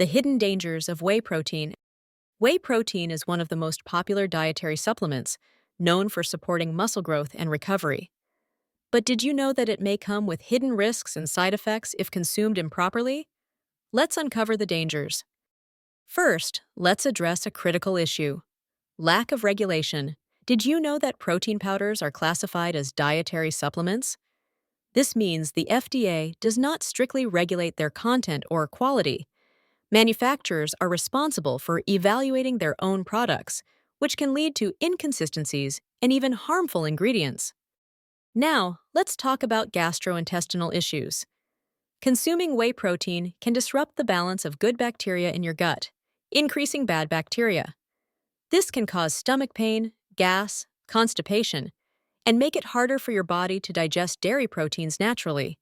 The hidden dangers of whey protein. Whey protein is one of the most popular dietary supplements, known for supporting muscle growth and recovery. But did you know that it may come with hidden risks and side effects if consumed improperly? Let's uncover the dangers. First, let's address a critical issue: lack of regulation. Did you know that protein powders are classified as dietary supplements? This means the FDA does not strictly regulate their content or quality. Manufacturers are responsible for evaluating their own products, which can lead to inconsistencies and even harmful ingredients. Now, let's talk about gastrointestinal issues. Consuming whey protein can disrupt the balance of good bacteria in your gut, increasing bad bacteria. This can cause stomach pain, gas, constipation, and make it harder for your body to digest dairy proteins naturally.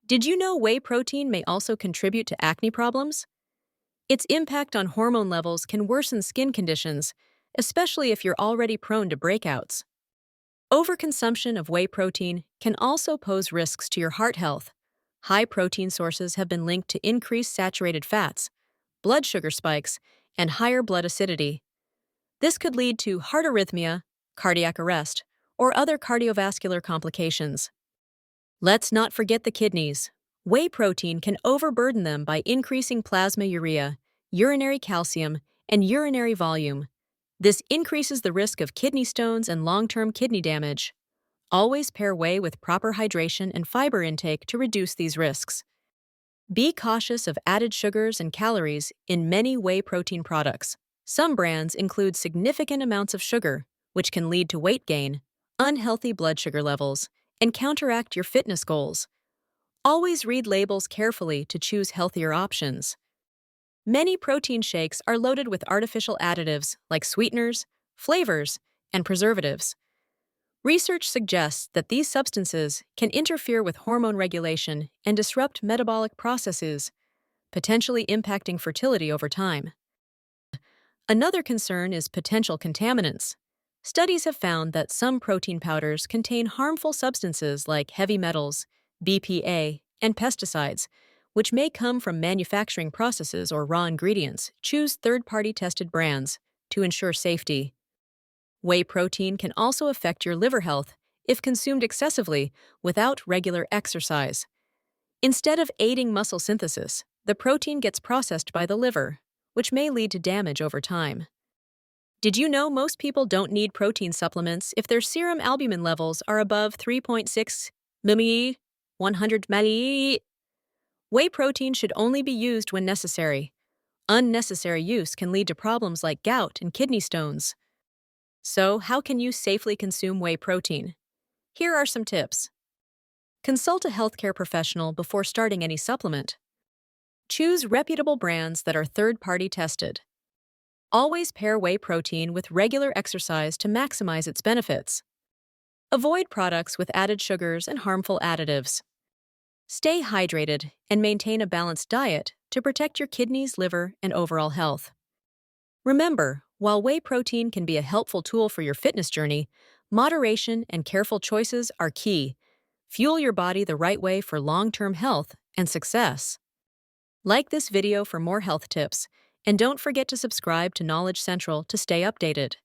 Did you know whey protein may also contribute to acne problems? Its impact on hormone levels can worsen skin conditions, especially if you're already prone to breakouts. Overconsumption of whey protein can also pose risks to your heart health. High protein sources have been linked to increased saturated fats, blood sugar spikes, and higher blood acidity. This could lead to heart arrhythmia, cardiac arrest, or other cardiovascular complications. Let's not forget the kidneys. Whey protein can overburden them by increasing plasma urea, urinary calcium, and urinary volume. This increases the risk of kidney stones and long-term kidney damage. Always pair whey with proper hydration and fiber intake to reduce these risks. Be cautious of added sugars and calories in many whey protein products. Some brands include significant amounts of sugar, which can lead to weight gain, unhealthy blood sugar levels, and counteract your fitness goals. Always read labels carefully to choose healthier options. Many protein shakes are loaded with artificial additives like sweeteners, flavors, and preservatives. Research suggests that these substances can interfere with hormone regulation and disrupt metabolic processes, potentially impacting fertility over time. Another concern is potential contaminants. Studies have found that some protein powders contain harmful substances like heavy metals, BPA, and pesticides, which may come from manufacturing processes or raw ingredients. Choose third-party tested brands to ensure safety. Whey protein can also affect your liver health if consumed excessively without regular exercise. Instead of aiding muscle synthesis, the protein gets processed by the liver, which may lead to damage over time. Did you know most people don't need protein supplements if their serum albumin levels are above 3.6 mmol, 100 mmol? Whey protein should only be used when necessary. Unnecessary use can lead to problems like gout and kidney stones. So, how can you safely consume whey protein? Here are some tips. Consult a healthcare professional before starting any supplement. Choose reputable brands that are third-party tested. Always pair whey protein with regular exercise to maximize its benefits. Avoid products with added sugars and harmful additives. Stay hydrated and maintain a balanced diet to protect your kidneys, liver, and overall health. Remember, while whey protein can be a helpful tool for your fitness journey, moderation and careful choices are key. Fuel your body the right way for long-term health and success. Like this video for more health tips, and don't forget to subscribe to Knowledge Central to stay updated.